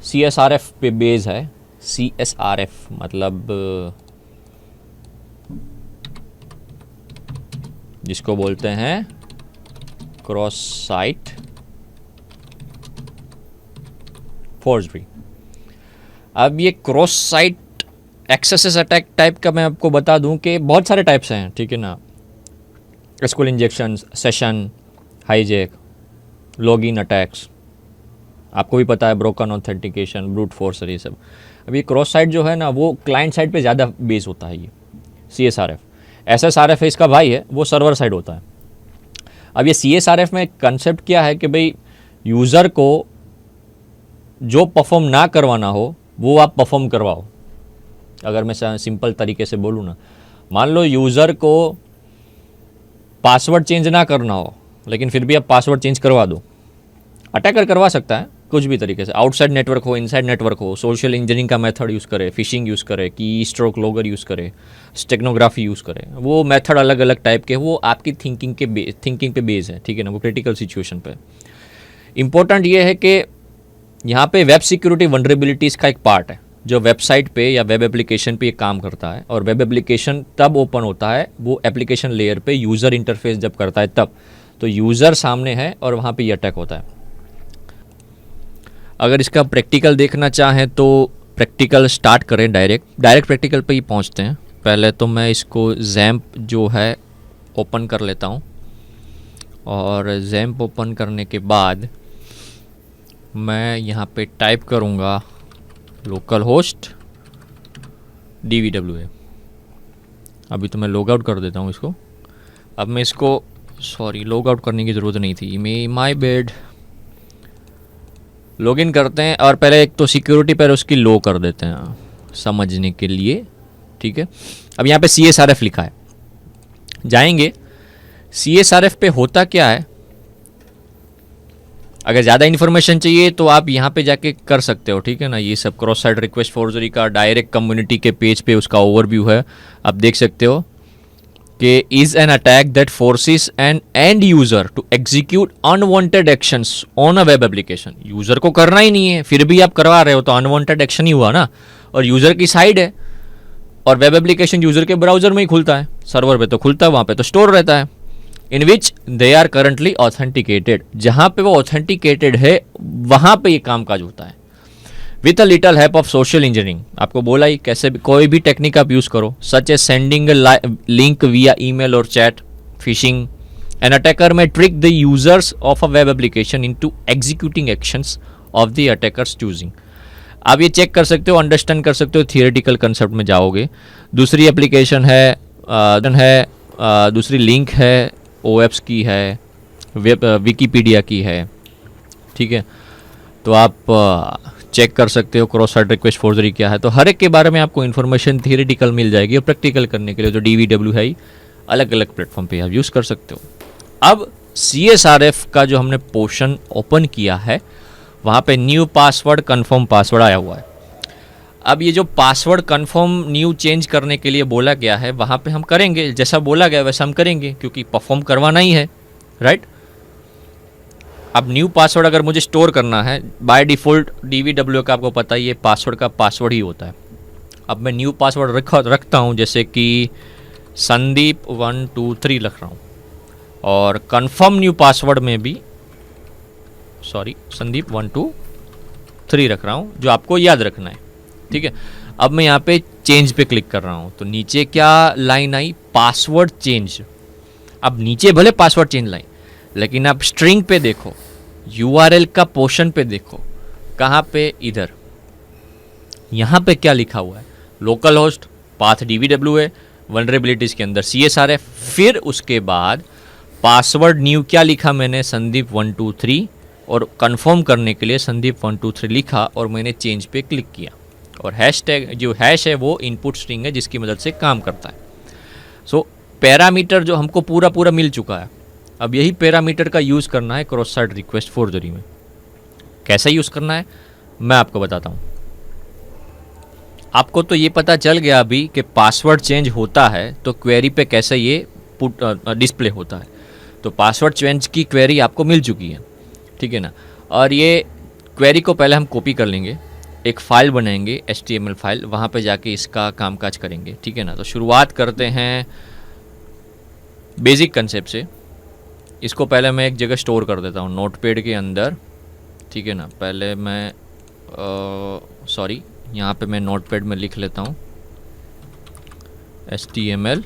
CSRF पे base है। CSRF मतलब जिसको बोलते हैं क्रॉस साइट फोर्जरी। अब ये cross site access attack type का मैं आपको बता दूं कि बहुत सारे टाइप्स हैं, ठीक है ना। SQL injection, session hijack, login attacks, आपको भी पता है, ब्रोकन ऑथेंटिकेशन, ब्रूट फोर्स, ये सब। अब ये क्रॉस साइट जो है ना वो क्लाइंट साइड पे ज़्यादा बेस होता है। ये CSRF, SSRF है इसका भाई है, वो सर्वर साइड होता है। अब ये CSRF में कंसेप्ट क्या है कि भाई यूज़र को जो परफॉर्म ना करवाना हो वो आप परफॉर्म करवाओ। अगर मैं सिंपल तरीके से बोलूँ ना, मान लो यूज़र को पासवर्ड चेंज ना करना हो लेकिन फिर भी आप पासवर्ड चेंज करवा दो। अटैकर करवा सकता है कुछ भी तरीके से, आउटसाइड नेटवर्क हो, इनसाइड नेटवर्क हो, सोशल इंजीनियरिंग का मेथड यूज़ करे, फिशिंग यूज़ करे, की स्ट्रोक लॉगर यूज़ करे, स्टेक्नोग्राफी यूज़ करे। वो मेथड अलग अलग टाइप के, वो आपकी थिंकिंग पे बेस है, ठीक है ना, वो क्रिटिकल सिचुएशन पे। इम्पोर्टेंट ये है कि यहाँ पे वेब सिक्योरिटी वनरेबिलिटीज़ का एक पार्ट है जो वेबसाइट पे या वेब एप्लीकेशन पे काम करता है। और वेब एप्लीकेशन तब ओपन होता है वो एप्लीकेशन लेयर पे यूज़र इंटरफेस जब करता है तब, तो यूज़र सामने है और वहाँ पे ये अटैक होता है। अगर इसका प्रैक्टिकल देखना चाहें तो प्रैक्टिकल स्टार्ट करें, डायरेक्ट प्रैक्टिकल पे ही पहुँचते हैं। पहले तो मैं इसको जैम्प जो है ओपन कर लेता हूँ, और जैम्प ओपन करने के बाद मैं यहाँ पे टाइप करूँगा लोकल होस्ट DVWA। अभी तो मैं लॉग आउट कर देता हूँ इसको। अब मैं इसको, सॉरी, लॉग आउट करने की ज़रूरत नहीं थी, माय बैड। लॉगिन करते हैं और पहले एक तो सिक्योरिटी पर उसकी लो कर देते हैं समझने के लिए, ठीक है। अब यहाँ पे CSRF लिखा है, जाएंगे। CSRF पे होता क्या है, अगर ज़्यादा इन्फॉर्मेशन चाहिए तो आप यहाँ पे जाके कर सकते हो, ठीक है ना। ये सब क्रॉस साइट रिक्वेस्ट फोर्जरी का डायरेक्ट कम्युनिटी के पेज पे उसका ओवरव्यू है, आप देख सकते हो कि is an attack that forces an end user to execute unwanted actions on a web application. User को करना ही नहीं है फिर भी आप करवा रहे हो तो अनवांटेड एक्शन ही हुआ ना, और यूज़र की साइड है और वेब एप्लीकेशन यूज़र के ब्राउज़र में ही खुलता है, सर्वर पे तो खुलता है, वहाँ पे तो स्टोर रहता है। इन विच दे आर करंटली ऑथेंटिकेटेड, जहाँ पे वो ऑथेंटिकेटेड है वहाँ पे ये काम काज होता है। With a little help of social engineering, आपको बोला ही कैसे भी कोई भी टेक्निक आप यूज़ करो, सच ए सेंडिंग लिंक विया ईमेल और चैट, फिशिंग। एन अटैकर में trick the users of a web application into executing actions of the attackers choosing. आप ये चेक कर सकते हो, अंडरस्टैंड कर सकते हो, थियोरेटिकल कंसेप्ट में जाओगे। दूसरी एप्लीकेशन है दूसरी लिंक है, OAPS की है, विकीपीडिया की है, ठीक है। तो आप चेक कर सकते हो क्रॉस साइट रिक्वेस्ट फोर्जरी क्या है। तो हर एक के बारे में आपको इन्फॉर्मेशन थियोरेटिकल मिल जाएगी, और प्रैक्टिकल करने के लिए जो DVW है अलग अलग प्लेटफॉर्म पे आप यूज़ कर सकते हो। अब CSRF का जो हमने पोर्शन ओपन किया है वहाँ पे न्यू पासवर्ड कन्फर्म पासवर्ड आया हुआ है। अब ये जो पासवर्ड कन्फर्म न्यू चेंज करने के लिए बोला गया है वहाँ पे हम करेंगे, जैसा बोला गया वैसा हम करेंगे क्योंकि परफॉर्म करवाना ही है, राइट। अब न्यू पासवर्ड अगर मुझे स्टोर करना है, बाय डिफ़ॉल्ट DVW का आपको पता ही है पासवर्ड का पासवर्ड ही होता है। अब मैं न्यू पासवर्ड रखता हूँ, जैसे कि संदीप 123 रख रहा हूँ, और कन्फर्म न्यू पासवर्ड में भी संदीप 123 रख रहा हूँ, जो आपको याद रखना है, ठीक है। अब मैं यहाँ पे चेंज पे क्लिक कर रहा हूँ तो नीचे क्या लाइन आई, पासवर्ड चेंज। अब नीचे भले पासवर्ड चेंज लाई, लेकिन आप स्ट्रिंग पे देखो, URL का पोर्शन पे देखो, कहाँ पे, इधर, यहाँ पे क्या लिखा हुआ है, local host path DVWA, vulnerabilities के अंदर CSRF, फिर उसके बाद पासवर्ड न्यू क्या लिखा मैंने, संदीप 123, और कंफर्म करने के लिए संदीप 123 लिखा और मैंने चेंज पे क्लिक किया, और हैशटैग जो हैश है वो इनपुट स्ट्रिंग है जिसकी मदद से काम करता है। सो पैरामीटर जो हमको पूरा मिल चुका है, अब यही पैरामीटर का यूज़ करना है क्रॉस साइट रिक्वेस्ट फोर्जरी में। कैसे यूज़ करना है मैं आपको बताता हूँ। आपको तो ये पता चल गया अभी कि पासवर्ड चेंज होता है तो क्वेरी पे कैसे ये डिस्प्ले होता है। तो पासवर्ड चेंज की क्वेरी आपको मिल चुकी है, ठीक है ना। और ये क्वेरी को पहले हम कॉपी कर लेंगे, एक फ़ाइल बनाएंगे HTML फाइल, वहाँ पे जाके इसका कामकाज करेंगे, ठीक है ना। तो शुरुआत करते हैं बेसिक कंसेप्ट से। इसको पहले मैं एक जगह स्टोर कर देता हूँ नोटपैड के अंदर, ठीक है ना। पहले मैं सॉरी यहाँ पे मैं नोटपैड में लिख लेता हूँ HTML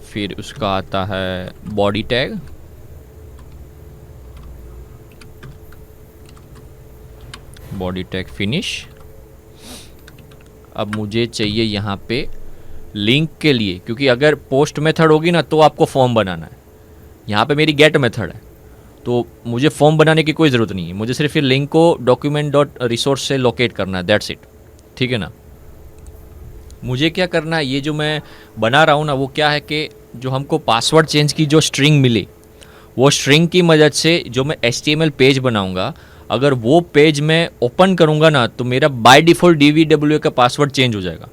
फिर उसका आता है body tag, body tag finish. अब मुझे चाहिए यहाँ पे लिंक के लिए, क्योंकि अगर पोस्ट मेथड होगी ना तो आपको फॉर्म बनाना है। यहाँ पे मेरी गेट मेथड है तो मुझे फॉर्म बनाने की कोई ज़रूरत नहीं है, मुझे सिर्फ ये लिंक को डॉक्यूमेंट डॉट रिसोर्स से लोकेट करना है, दैट्स इट, ठीक है ना। मुझे क्या करना है, ये जो मैं बना रहा हूँ ना वो क्या है कि जो हमको पासवर्ड चेंज की जो स्ट्रिंग मिले, वो स्ट्रिंग की मदद से जो मैं HTML पेज बनाऊँगा, अगर वो पेज मैं ओपन करूँगा ना तो मेरा बाय डिफ़ॉल्ट DVWA का पासवर्ड चेंज हो जाएगा।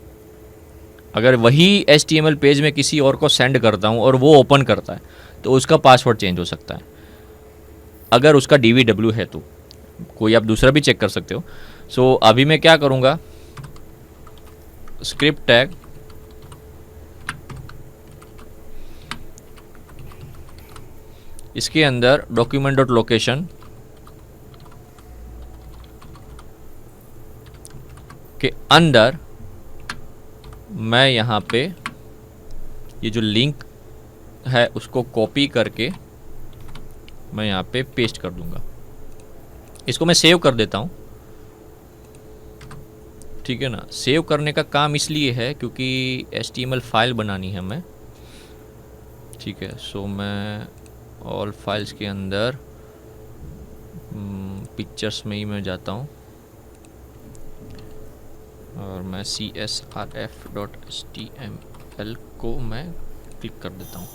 अगर वही HTML पेज में किसी और को सेंड करता हूँ और वो ओपन करता है तो उसका पासवर्ड चेंज हो सकता है, अगर उसका DVW है तो। कोई आप दूसरा भी चेक कर सकते हो। सो अभी मैं क्या करूँगा, स्क्रिप्ट टैग इसके अंदर डॉक्यूमेंट डॉट लोकेशन के अंदर मैं यहाँ पे ये जो लिंक है उसको कॉपी करके मैं यहाँ पे पेस्ट कर दूंगा। इसको मैं सेव कर देता हूँ, ठीक है ना। सेव करने का काम इसलिए है क्योंकि HTML फाइल बनानी है हमें, ठीक है। सो मैं ऑल फाइल्स के अंदर पिक्चर्स में ही मैं जाता हूँ और मैं CSRF.html को मैं क्लिक कर देता हूँ।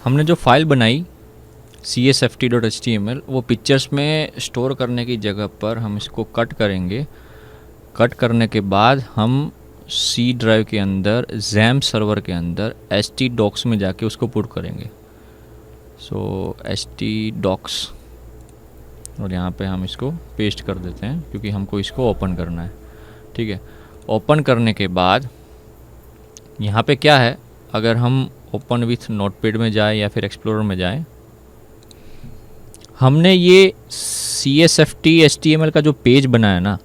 हमने जो फाइल बनाई CSFT.html वो पिक्चर्स में स्टोर करने की जगह पर हम इसको कट करेंगे। कट करने के बाद हम C ड्राइव के अंदर XAMPP सर्वर के अंदर htdocs में जाके उसको पुट करेंगे। सो htdocs और यहाँ पे हम इसको पेस्ट कर देते हैं क्योंकि हमको इसको ओपन करना है, ठीक है। ओपन करने के बाद यहाँ पे क्या है, अगर हम ओपन विथ नोटपैड में जाए या फिर एक्सप्लोरर में जाए, हमने ये CSFT HTML का जो पेज बनाया ना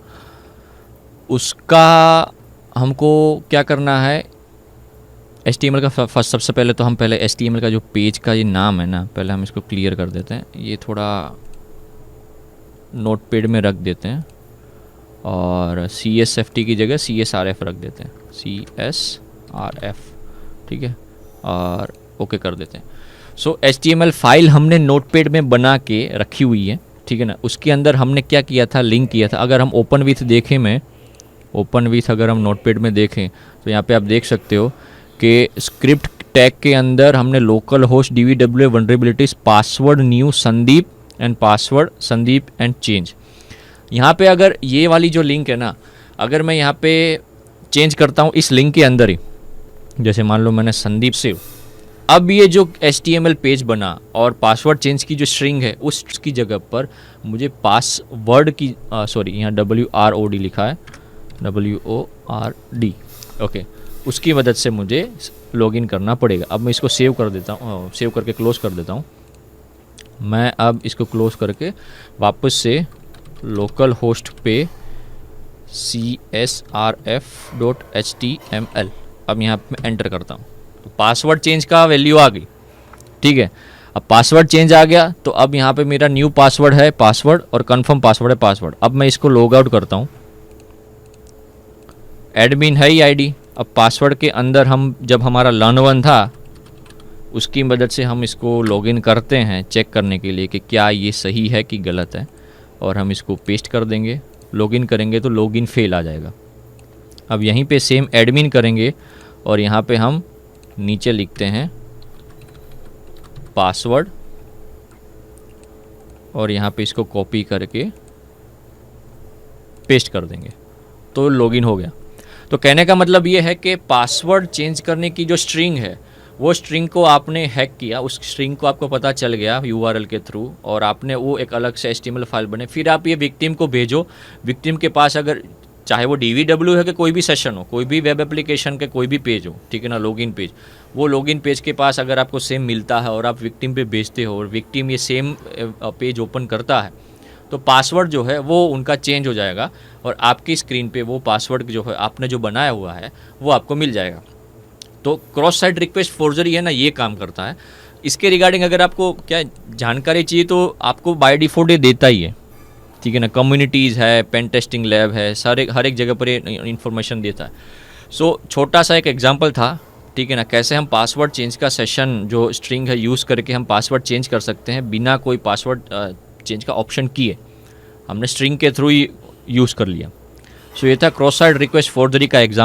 उसका हमको क्या करना है। HTML का फर्स्ट सबसे पहले तो हम पहले HTML का जो पेज का ये नाम है ना, पहले हम इसको क्लियर कर देते हैं। ये थोड़ा नोटपैड में रख देते हैं और CSFT की जगह CSRF रख देते हैं, CSRF, ठीक है, और ओके कर देते हैं। सो HTML फाइल हमने नोटपैड में बना के रखी हुई है, ठीक है ना। उसके अंदर हमने क्या किया था, लिंक किया था। अगर हम ओपन विथ देखें, मैं ओपन विथ अगर हम नोटपैड में देखें तो यहाँ पे आप देख सकते हो कि स्क्रिप्ट टैग के अंदर हमने local host DVWA vulnerabilities password new Sandeep and password Sandeep and change. यहाँ पे अगर ये वाली जो लिंक है ना, अगर मैं यहाँ पे चेंज करता हूँ इस लिंक के अंदर ही, जैसे मान लो मैंने संदीप सेव, अब ये जो HTML पेज बना और पासवर्ड चेंज की जो स्ट्रिंग है उसकी जगह पर मुझे पासवर्ड की सॉरी यहाँ WROD लिखा है, WORD, ओके, उसकी मदद से मुझे लॉगिन करना पड़ेगा। अब मैं इसको सेव कर देता हूँ, सेव करके क्लोज़ कर देता हूँ। मैं अब इसको क्लोज़ करके वापस से लोकल होस्ट पे CSRF.html अब यहाँ पे मैं एंटर करता हूँ तो पासवर्ड चेंज का वैल्यू आ गई, ठीक है। अब पासवर्ड चेंज आ गया तो अब यहाँ पे मेरा न्यू पासवर्ड है पासवर्ड और कंफर्म पासवर्ड है पासवर्ड। अब मैं इसको लॉग आउट करता हूँ, एडमिन है ही आईडी। अब पासवर्ड के अंदर हम जब हमारा लर्न था उसकी मदद से हम इसको लॉगिन करते हैं चेक करने के लिए कि क्या ये सही है कि गलत है, और हम इसको पेस्ट कर देंगे। लॉगिन करेंगे तो लॉगिन फेल आ जाएगा। अब यहीं पे सेम एडमिन करेंगे और यहाँ पे हम नीचे लिखते हैं पासवर्ड और यहाँ पे इसको कॉपी करके पेस्ट कर देंगे तो लॉगिन हो गया। तो कहने का मतलब ये है कि पासवर्ड चेंज करने की जो स्ट्रिंग है वो स्ट्रिंग को आपने हैक किया, उस स्ट्रिंग को आपको पता चल गया यूआरएल के थ्रू, और आपने वो एक अलग से HTML फाइल बने, फिर आप ये विक्टिम को भेजो। विक्टिम के पास अगर चाहे वो DVW है कि कोई भी सेशन हो, कोई भी वेब एप्लीकेशन के कोई भी पेज हो, ठीक है ना, लॉगिन पेज, वो लॉगिन पेज के पास अगर आपको सेम मिलता है और आप विक्टिम पे भेजते हो और विक्टिम ये सेम पेज ओपन करता है, तो पासवर्ड जो है वो उनका चेंज हो जाएगा और आपकी स्क्रीन पे वो पासवर्ड जो है आपने जो बनाया हुआ है वो आपको मिल जाएगा। तो क्रॉस साइट रिक्वेस्ट फोर्जरी है ना, ये काम करता है। इसके रिगार्डिंग अगर आपको क्या जानकारी चाहिए तो आपको बाय डिफ़ॉल्ट ये देता ही है, ठीक है ना। कम्युनिटीज़ है, पेन टेस्टिंग लैब है, सारे हर एक जगह पर ये इन्फॉर्मेशन देता है। सो छोटा सा एक एग्जांपल था, ठीक है ना, कैसे हम पासवर्ड चेंज का सेशन जो स्ट्रिंग है यूज़ करके हम पासवर्ड चेंज कर सकते हैं बिना कोई पासवर्ड चेंज का ऑप्शन किए, हमने स्ट्रिंग के थ्रू ही यूज़ कर लिया। सो ये था क्रॉस साइट रिक्वेस्ट फोर्जरी का एग्जाम्पल।